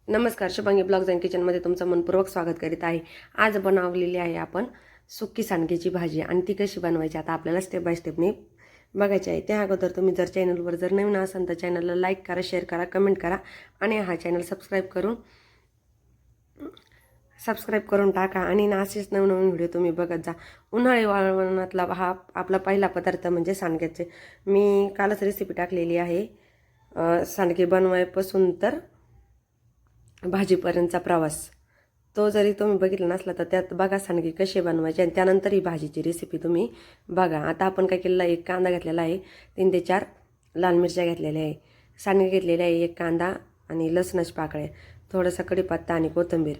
नमस्कार, Shubhangi blogs and किचनमध्ये तुमचं मनपूर्वक स्वागत करीत आहे. आज बनवलेली आहे आपण सुकी सांडग्याची भाजी आणि ती कशी बनवायची आता आपल्याला स्टेप बाय स्टेपने बघायची आहे. त्या अगोदर तुम्ही जर चॅनलवर जर नवीन असाल तर चॅनलला लाईक करा, शेअर करा, कमेंट करा आणि हा चॅनल सबस्क्राईब करून टाका आणि असेच नवनवीन व्हिडिओ तुम्ही बघत जा. उन्हाळी वाळवणातला हा आपला पहिला पदार्थ म्हणजे सांडग्याचे. मी कालच रेसिपी टाकलेली आहे सांडगे बनवायपासून तर भाजीपर्यंतचा प्रवास. तो जरी तुम्ही बघितला नसला तर त्यात बघा सांडगे कसे बनवायचे आणि त्यानंतर ही भाजीची रेसिपी तुम्ही बघा. आता आपण काय केलेलं आहे, एक कांदा घेतलेला आहे, 3 ते 4 लाल मिरच्या घेतलेल्या आहे, सांडगे घेतलेले आहे, एक कांदा आणि लसणाची पाकळ्या, थोडासा कढीपत्ता आणि कोथिंबीर.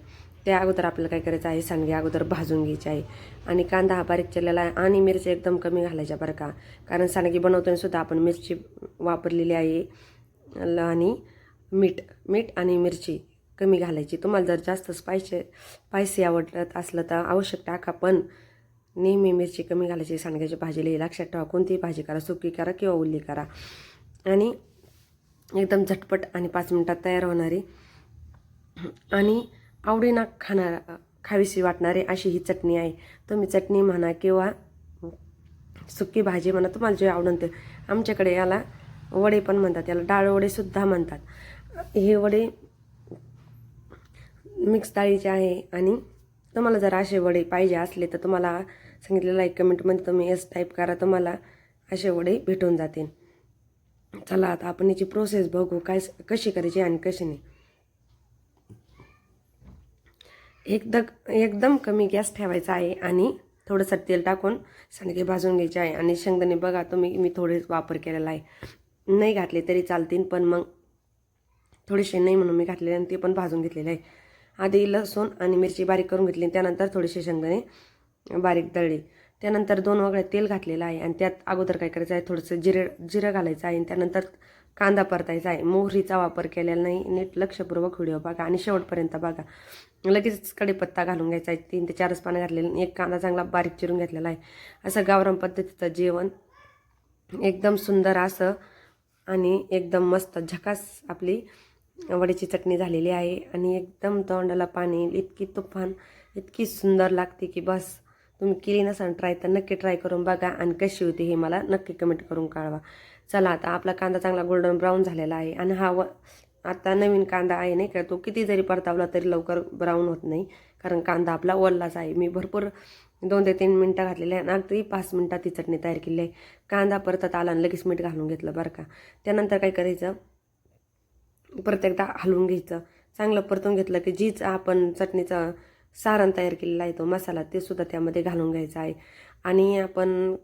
त्या अगोदर आपल्याला काय करायचं आहे, सांडगे अगोदर भाजून घ्यायचे आहे आणि कांदा हा बारीक चिरलेला आहे आणि मिरची एकदम कमी घालायच्या बरं का, कारण सांडगे बनवताना सुद्धा आपण मिरची वापरलेली आहे आणि मीठ आणि मिरची कमी घालायची. तुम्हाला जर जास्त स्पायसी आवडत असलं तर आवश्यक टाका, पण नेहमी मिरची कमी घालायची सांडग्याच्या भाजीला. हे लक्षात ठेवा, कोणतीही भाजी करा, सुकी करा किंवा ओली करा. आणि एकदम झटपट आणि 5 मिनिटात तयार होणारी आणि आवडीनं खावीशी वाटणारी अशी ही चटणी आहे. तुम्ही चटणी म्हणा किंवा सुकी भाजी म्हणा, तुम्हाला जे आवडतं ते. आमच्याकडे याला वडे पण म्हणतात, याला डाळ वडेसुद्धा म्हणतात. हे वडे मिक्स डाळीचे आहे आणि तुम्हाला जर असे वडे पाहिजे असले तर तुम्हाला सांगितलेलं आहे कमेंटमध्ये तुम्ही एस टाईप करा, तुम्हाला असे वडे भेटून जातील. चला आता आपण याची प्रोसेस बघू, कशी करायची आणि कशी नाही. एकदम कमी गॅस ठेवायचा आहे आणि थोडंसं तेल टाकून सांडगे भाजून घ्यायचे आहे. आणि शेंगदाणे बघा तुम्ही, मी थोडे वापर केलेला आहे, नाही घातले तरी चालतील, पण मग थोडेसे नाही म्हणून मी घातलेले आणि ते पण भाजून घेतलेले आहे. आधी लसूण आणि मिरची बारीक करून घेतली, त्यानंतर थोडेसे शेंगदाणे बारीक दळले, त्यानंतर 2 वगळ्या तेल घातलेलं आहे आणि त्यात अगोदर काय करायचं आहे, थोडंसं जिरं घालायचं आहे आणि त्यानंतर कांदा परतायचा आहे. मोहरीचा वापर केलेला नाही, नीट लक्षपूर्वक व्हिडिओ बघा आणि शेवटपर्यंत बघा. लगेच कढीपत्ता घालून घ्यायचा आहे, 3 ते 4 पानं घातलेले, एक कांदा चांगला बारीक चिरून घेतलेला आहे. असं गावरान पद्धतीचं जेवण एकदम सुंदर असं आणि एकदम मस्त झकास आपली वड्याची चटणी झालेली आहे आणि एकदम तोंडाला पाणी, इतकी तुफान, इतकी सुंदर लागते की बस. तुम्ही केली नसाल ट्राय तर नक्की ट्राय करून बघा आणि कशी होती हे मला नक्की कमेंट करून कळवा. चला आता आपला कांदा चांगला गोल्डन ब्राऊन झालेला आहे आणि हा आता नवीन कांदा आहे नाही का, तो किती जरी परतावला तरी लवकर ब्राऊन होत नाही, कारण कांदा आपला ओलाच आहे. मी भरपूर 2 ते 3 मिनटं घातलेले आहे आणि अगदी 5 मिनटात ही चटणी तयार केली आहे. कांदा परतत आला आणि लगेच मीठ घालून घेतलं बरं का. त्यानंतर काय करायचं, परत एकदा हलवून घ्यायचं, चांगलं परतून घेतलं की जीच आपण चटणीचं सारण तयार केलेला आहे तो मसाला, ते सुद्धा त्यामध्ये घालून घ्यायचा आहे. आणि आपण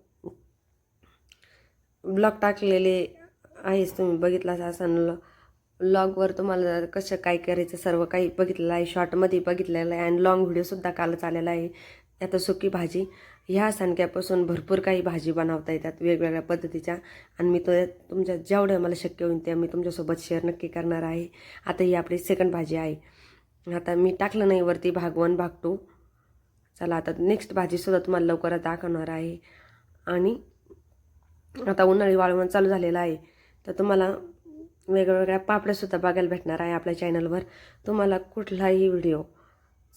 ब्लॉग टाकलेले आहेच, तुम्ही बघितलाच असं ब्लॉगवर तुम्हाला कसं काय करायचं सर्व काही बघितलेलं आहे, शॉर्टमध्ये बघितलेलं आहे आणि लॉंग व्हिडिओसुद्धा कालच आलेला आहे. आता सुकी भाजी ह्या सांडग्यापासून भरपूर काही भाजी बनवता येतात वेगवेगळ्या पद्धतीच्या आणि मी तो तुमच्या जेवढं मला शक्य होईल त्या मी तुमच्यासोबत शेअर नक्की करणार आहे. आता ही आपली सेकंड भाजी आहे. आता मी टाकलं नाही वरती भाग 1 भाग 2. चला आता नेक्स्ट भाजीसुद्धा तुम्हाला लवकरच दाखवणार आहे. आणि आता उन्हाळी वाळवण चालू झालेलं आहे तर तुम्हाला वेगवेगळ्या पापड्यासुद्धा बघायला भेटणार आहे आपल्या चॅनलवर. तुम्हाला कुठलाही व्हिडिओ,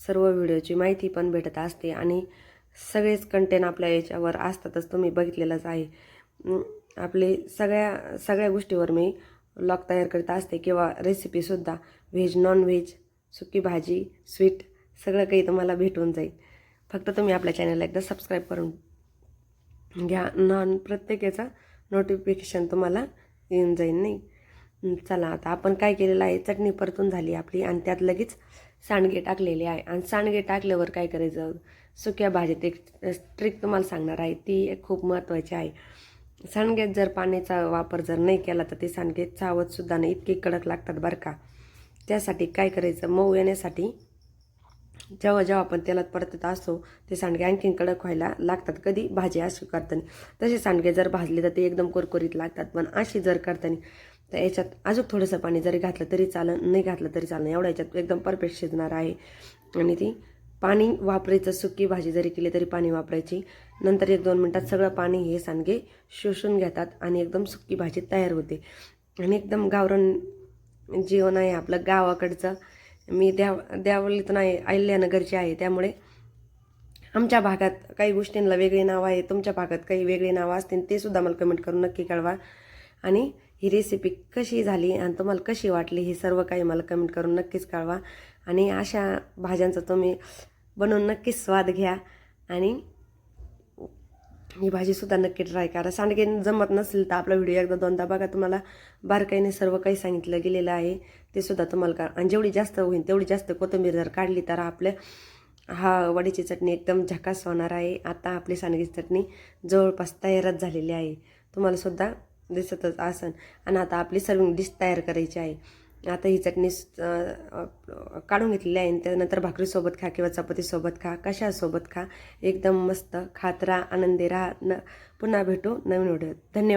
सर्व व्हिडिओची माहिती पण भेटत असते आणि सगळेच कंटेंट आपल्या याच्यावर असतातच, तुम्ही बघितलेलंच आहे. आपले सगळ्या गोष्टीवर मी व्लॉग तयार करत असते किंवा रेसिपीसुद्धा, व्हेज नॉन व्हेज, सुकी भाजी, स्वीट, सगळं काही तुम्हाला भेटून जाईल. फक्त तुम्ही आपल्या चॅनलला एकदा सबस्क्राईब करून घ्या, प्रत्येक याचा नोटिफिकेशन तुम्हाला येऊन जाईल नाही. चला आता आपण काय केलेलं आहे, चटणी परतून झाली आपली आणि त्यात लगेच सांडगे टाकलेले आहे. आणि सांडगे टाकल्यावर काय करायचं, सुक्या भाजीत एक ट्रिक तुम्हाला सांगणार आहे, ती एक खूप महत्त्वाची आहे. सांडग्यात जर पाण्याचा वापर जर नाही केला तर ते सांडगे चावतसुद्धा नाही, इतके कडक लागतात बरं का. त्यासाठी काय करायचं, मऊ येण्यासाठी जेव्हा आपण तेलात परतत असतो ते सांडगे आणखीन कडक व्हायला लागतात. कधी भाजी अशी करताना, तसे सांडगे जर भाजले तर ते एकदम कुरकुरीत लागतात, पण अशी जर करताना तर याच्यात अजून थोडंसं पाणी जरी घातलं तरी चालेल, नाही घातलं तरी चालेल, एवढ्या याच्यात एकदम परफेक्ट शिजणार आहे. आणि ती पाणी वापरायचं, सुकी भाजी जरी केली तरी पाणी वापरायची. नंतर 1-2 मिनटात सगळं पाणी हे सांडगे शोषून घेतात आणि एकदम सुकी भाजी तयार होते. आणि एकदम गावरान जेवण आहे आपलं गावाकडचं, मी देवलीतून आहे, अहिल्यानगरची आहे. त्यामुळे आमच्या भागात काही गोष्टींना वेगळी नावं आहे, तुमच्या भागात काही वेगळी नावं असतील ते सुद्धा मला कमेंट करून नक्की कळवा. आणि ही रेसिपी कशी झाली आणि तुम्हाला कशी वाटली हे सर्व काही मला कमेंट करून नक्कीच कळवा. आणि अशा भाज्यांचा तुम्ही बनवून नक्कीच स्वाद घ्या आणि ही भाजीसुद्धा नक्की ट्राय करा. सांडगे जमत नसेल तर आपला व्हिडिओ एकदा दोनदा बघा, तुम्हाला बारकाईने सर्व काही सांगितलं गेलेलं आहे ते सुद्धा तुम्हाला करा. आणि जेवढी जास्त होईल तेवढी जास्त कोथिंबीर जर काढली तर आपल्या वडीची चटणी एकदम झकास होणार आहे. आता आपली सांडगेची चटणी जवळपास तयारच झालेली आहे, तुम्हाला सुद्धा दिसतच असन. आणि आता आपली सर्विंग डिश तयार करायची आहे. आता ही चटणी काढून घेतलेली आहे. त्यानंतर भाकरीसोबत खा किंवा चपातीसोबत खा, कशासोबत खा, एकदम मस्त खात राहा, आनंदी राहा. पुन्हा भेटू नवीन व्हिडिओ. धन्यवाद.